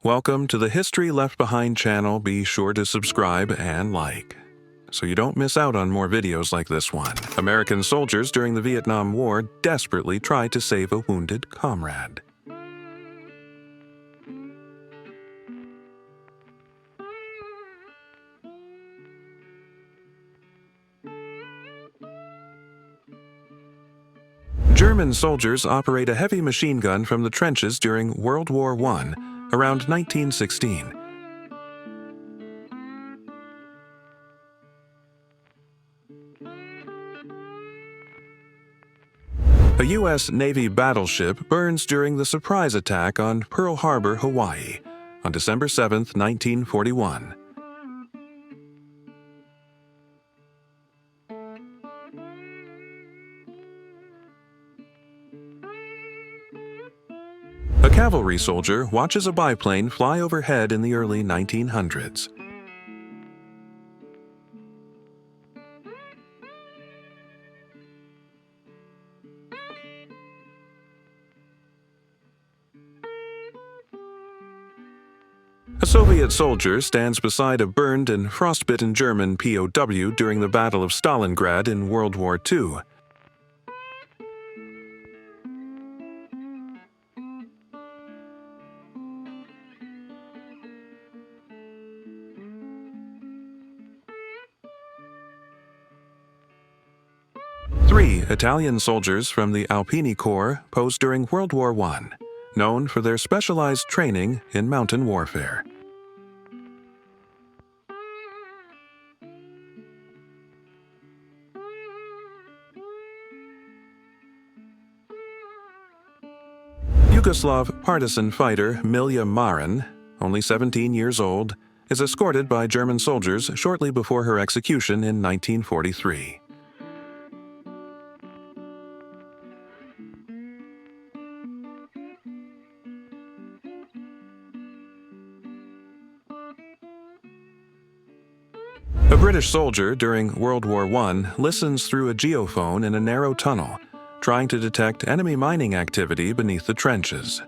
Welcome to the History Left Behind channel. Be sure to subscribe and like, so you don't miss out on more videos like this one. American soldiers during the Vietnam War desperately tried to save a wounded comrade. German soldiers operate a heavy machine gun from the trenches during World War I, around 1916. A U.S. Navy battleship burns during the surprise attack on Pearl Harbor, Hawaii, on December 7, 1941. A cavalry soldier watches a biplane fly overhead in the early 1900s. A Soviet soldier stands beside a burned and frostbitten German POW during the Battle of Stalingrad in World War II. Three Italian soldiers from the Alpini Corps posed during World War I, known for their specialized training in mountain warfare. Yugoslav partisan fighter Milja Marin, only 17 years old, is escorted by German soldiers shortly before her execution in 1943. A British soldier during World War I listens through a geophone in a narrow tunnel, trying to detect enemy mining activity beneath the trenches.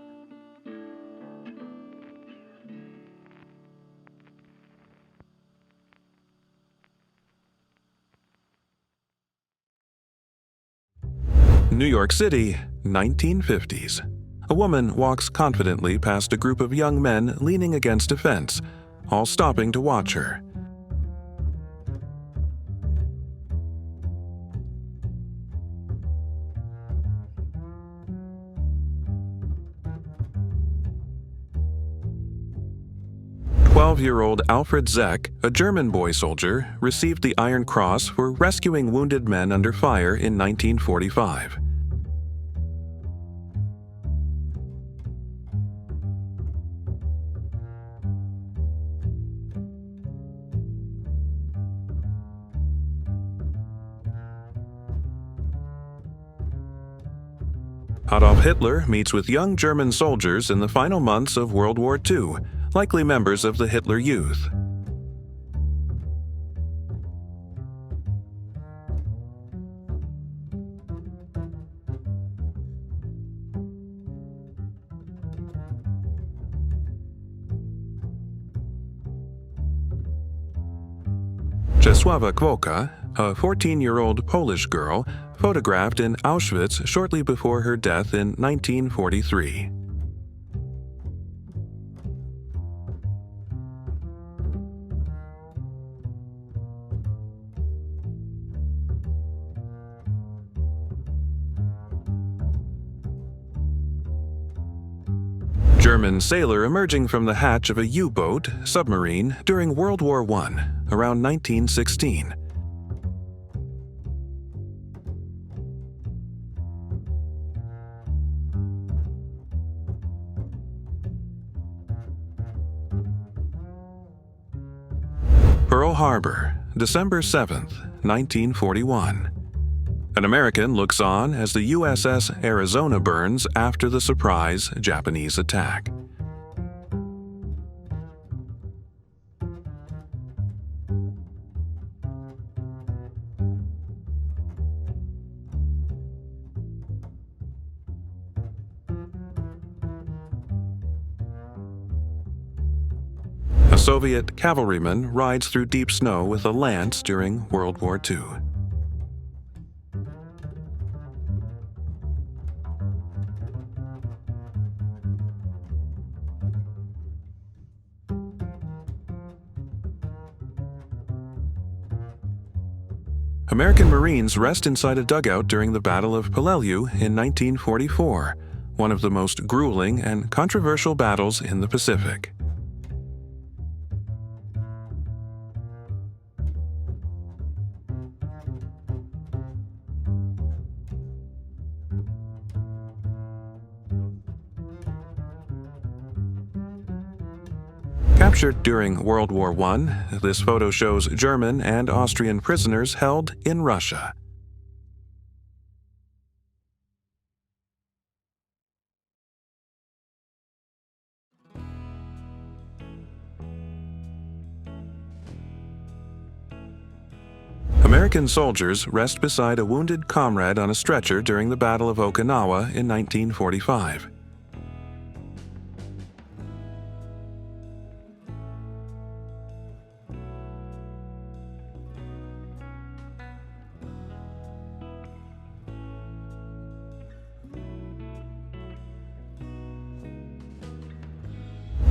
New York City, 1950s. A woman walks confidently past a group of young men leaning against a fence, all stopping to watch her. "12-year-old Alfred Zeck, a German boy soldier, received the Iron Cross for rescuing wounded men under fire in 1945. Adolf Hitler meets with young German soldiers in the final months of World War II, likely members of the Hitler Youth. Czesława Kwoka, a 14-year-old Polish girl, photographed in Auschwitz shortly before her death in 1943. German sailor emerging from the hatch of a U-boat, submarine, during World War I, around 1916. Pearl Harbor, December 7, 1941. An American looks on as the USS Arizona burns after the surprise Japanese attack. A Soviet cavalryman rides through deep snow with a lance during World War II. American Marines rest inside a dugout during the Battle of Peleliu in 1944, one of the most grueling and controversial battles in the Pacific. Captured during World War I, this photo shows German and Austrian prisoners held in Russia. American soldiers rest beside a wounded comrade on a stretcher during the Battle of Okinawa in 1945.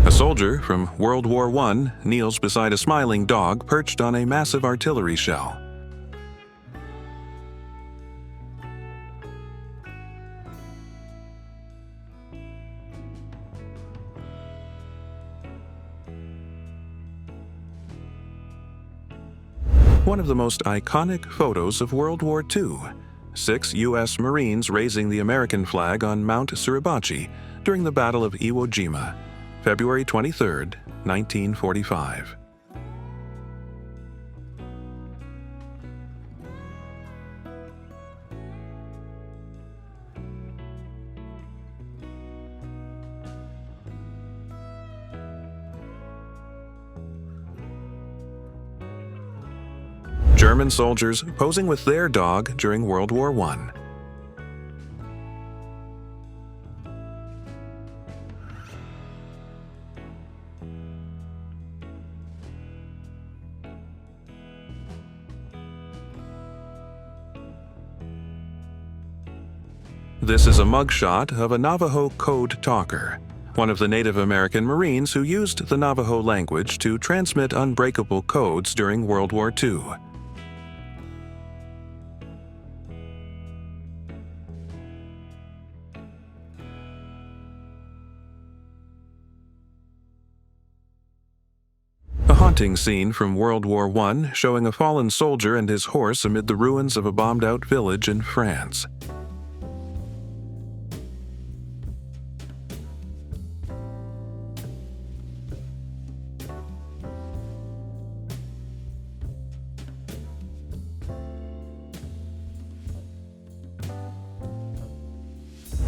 A soldier from World War I kneels beside a smiling dog perched on a massive artillery shell. One of the most iconic photos of World War II, 6 U.S. Marines raising the American flag on Mount Suribachi during the Battle of Iwo Jima, February 23, 1945. German soldiers posing with their dog during World War I. This is a mugshot of a Navajo code talker, one of the Native American Marines who used the Navajo language to transmit unbreakable codes during World War II. A haunting scene from World War I showing a fallen soldier and his horse amid the ruins of a bombed-out village in France.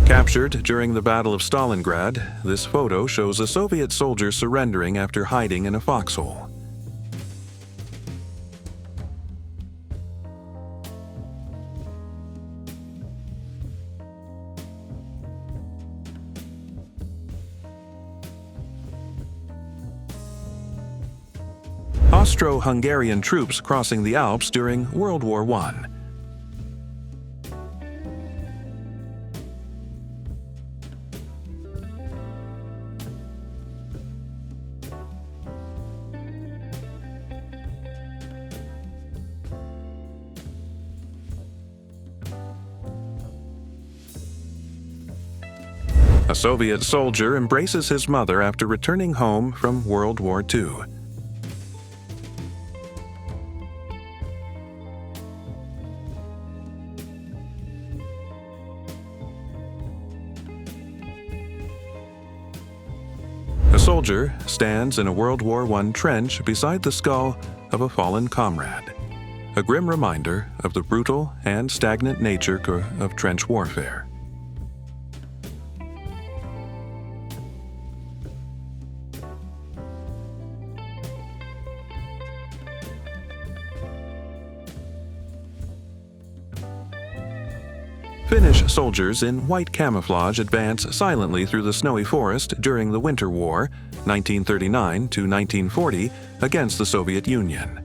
Captured during the Battle of Stalingrad, this photo shows a Soviet soldier surrendering after hiding in a foxhole. Austro-Hungarian troops crossing the Alps during World War I. A Soviet soldier embraces his mother after returning home from World War II. A soldier stands in a World War I trench beside the skull of a fallen comrade, a grim reminder of the brutal and stagnant nature of trench warfare. Finnish soldiers in white camouflage advance silently through the snowy forest during the Winter War, 1939 to 1940, against the Soviet Union.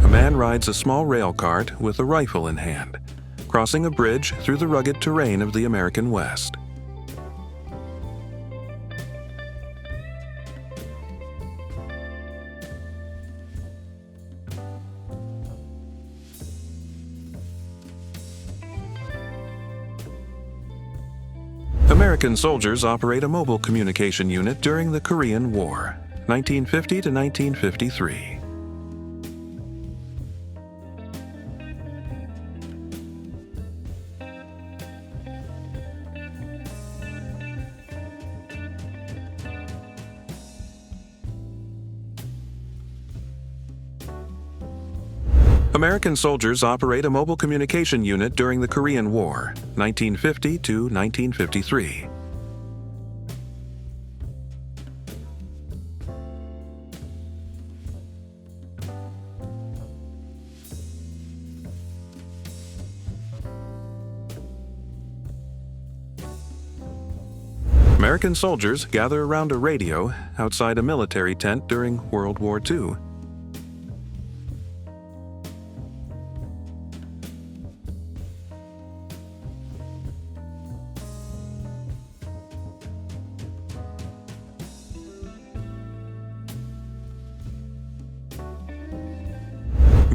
A man rides a small rail cart with a rifle in hand, crossing a bridge through the rugged terrain of the American West. American soldiers operate a mobile communication unit during the Korean War, 1950 to 1953. American soldiers operate a mobile communication unit during the Korean War, 1950 to 1953. American soldiers gather around a radio outside a military tent during World War II.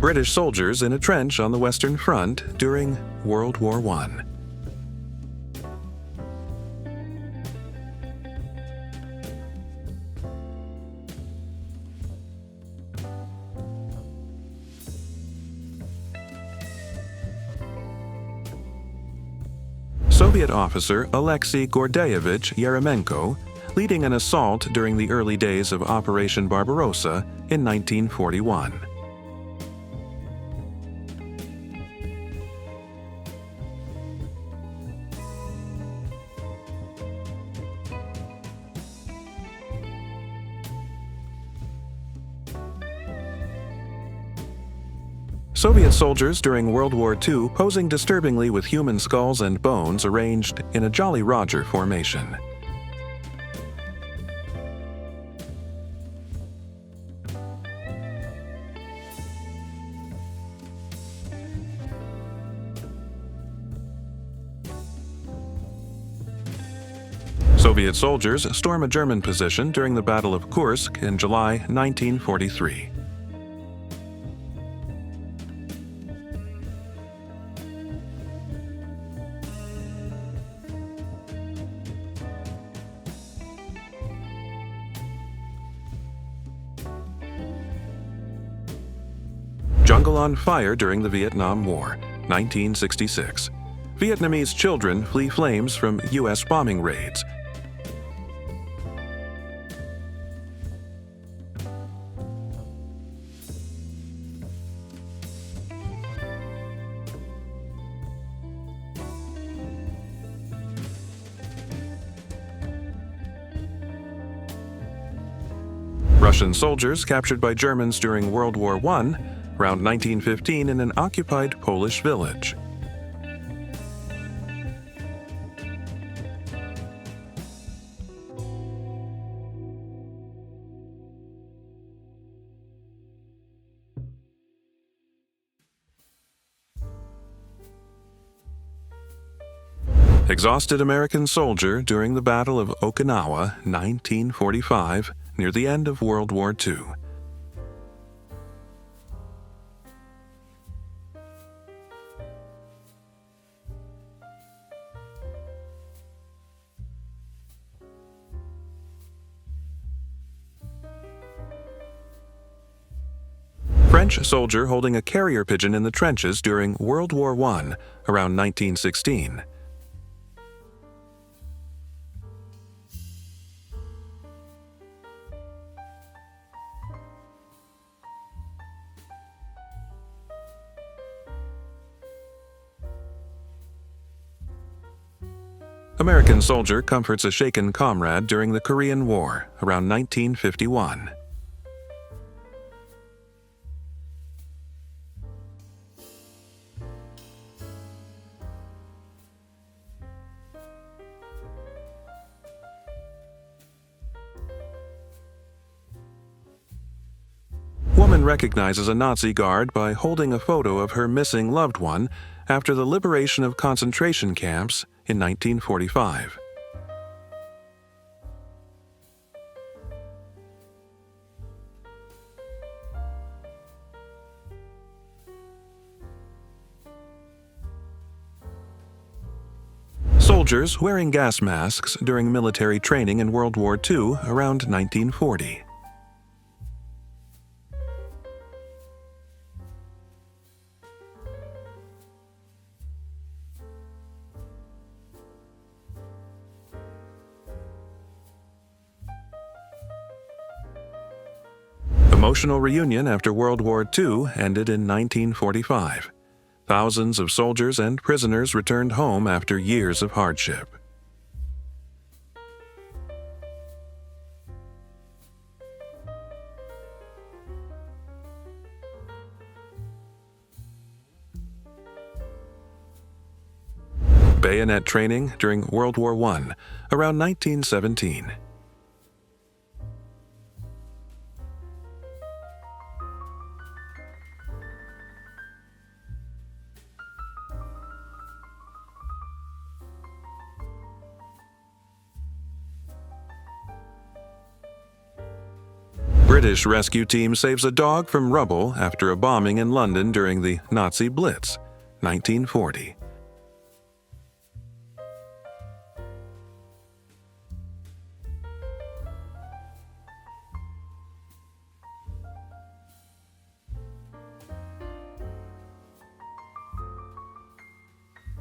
British soldiers in a trench on the Western Front during World War I. Soviet officer Alexei Gordeevich Yeremenko leading an assault during the early days of Operation Barbarossa in 1941. Soviet soldiers during World War II posing disturbingly with human skulls and bones arranged in a Jolly Roger formation. Soviet soldiers storm a German position during the Battle of Kursk in July 1943. Jungle on fire during the Vietnam War, 1966. Vietnamese children flee flames from U.S. bombing raids. Russian soldiers captured by Germans during World War I, around 1915 in an occupied Polish village. Exhausted American soldier during the Battle of Okinawa, 1945, near the end of World War II. French soldier holding a carrier pigeon in the trenches during World War I, around 1916. American soldier comforts a shaken comrade during the Korean War, around 1951. Woman recognizes a Nazi guard by holding a photo of her missing loved one after the liberation of concentration camps in 1945. Soldiers wearing gas masks during military training in World War II around 1940. Emotional reunion after World War II ended in 1945. Thousands of soldiers and prisoners returned home after years of hardship. Bayonet training during World War I, around 1917. British rescue team saves a dog from rubble after a bombing in London during the Nazi Blitz, 1940.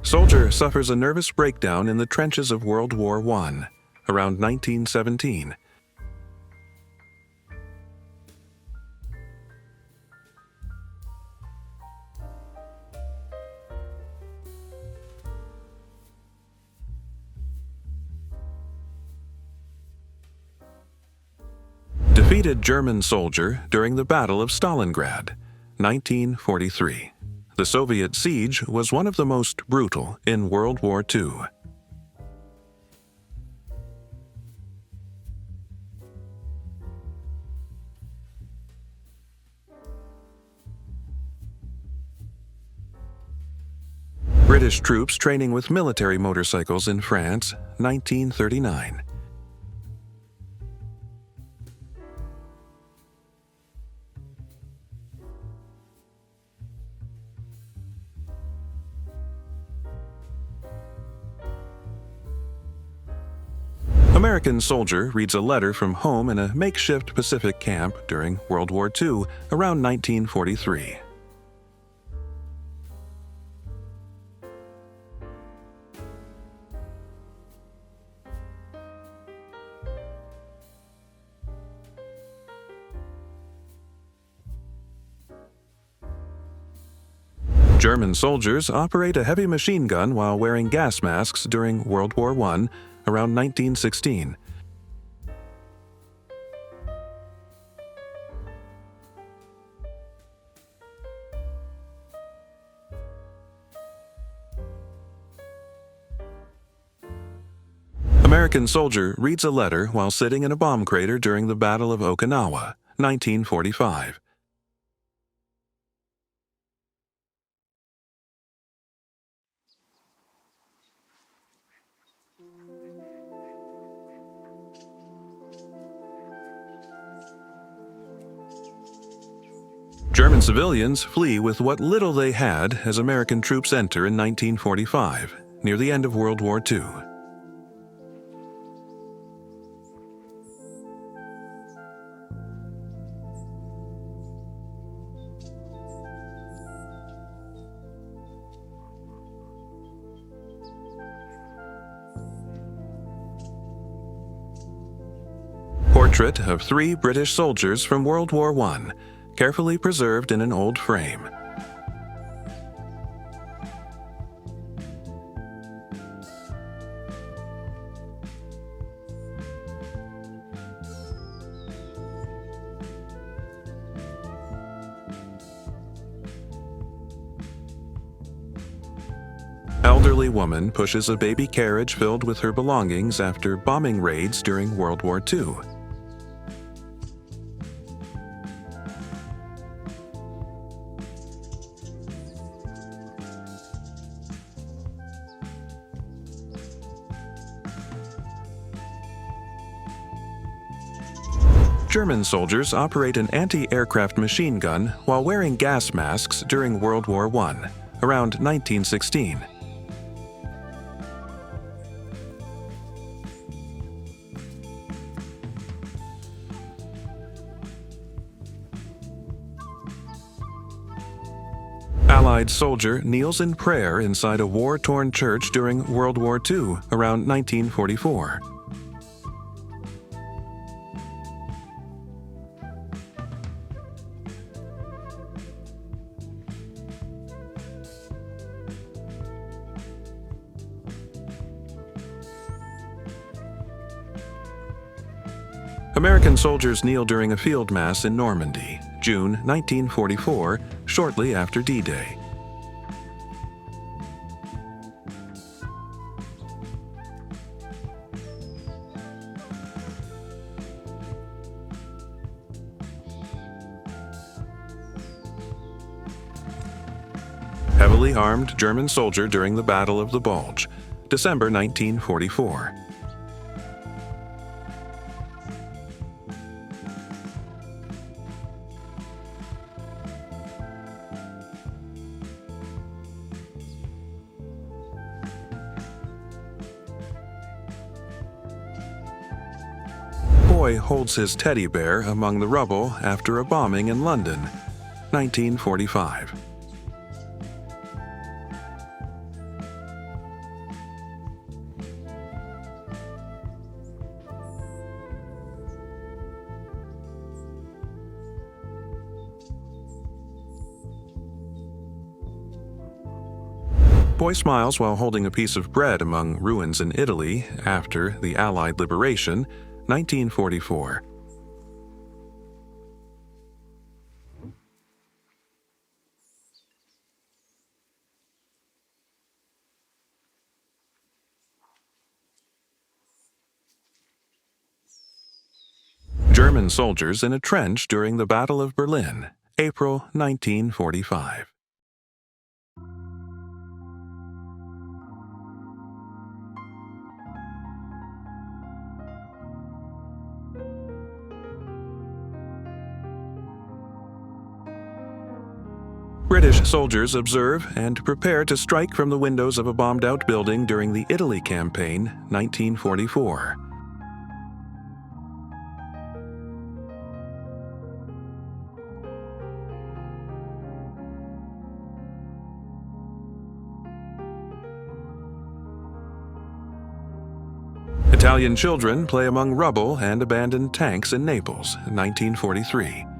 Soldier suffers a nervous breakdown in the trenches of World War I, around 1917. Defeated German soldier during the Battle of Stalingrad, 1943. The Soviet siege was one of the most brutal in World War II. British troops training with military motorcycles in France, 1939. American soldier reads a letter from home in a makeshift Pacific camp during World War II, around 1943. German soldiers operate a heavy machine gun while wearing gas masks during World War I, around 1916. American soldier reads a letter while sitting in a bomb crater during the Battle of Okinawa, 1945. German civilians flee with what little they had as American troops enter in 1945, near the end of World War II. Portrait of 3 British soldiers from World War I, carefully preserved in an old frame. Elderly woman pushes a baby carriage filled with her belongings after bombing raids during World War II. German soldiers operate an anti-aircraft machine gun while wearing gas masks during World War I, around 1916. Allied soldier kneels in prayer inside a war-torn church during World War II, around 1944. American soldiers kneel during a field mass in Normandy, June 1944, shortly after D-Day. Heavily armed German soldier during the Battle of the Bulge, December 1944. Boy holds his teddy bear among the rubble after a bombing in London, 1945. Boy smiles while holding a piece of bread among ruins in Italy after the Allied liberation, 1944. German soldiers in a trench during the Battle of Berlin, April 1945. British soldiers observe and prepare to strike from the windows of a bombed-out building during the Italy Campaign, 1944. Italian children play among rubble and abandoned tanks in Naples, 1943.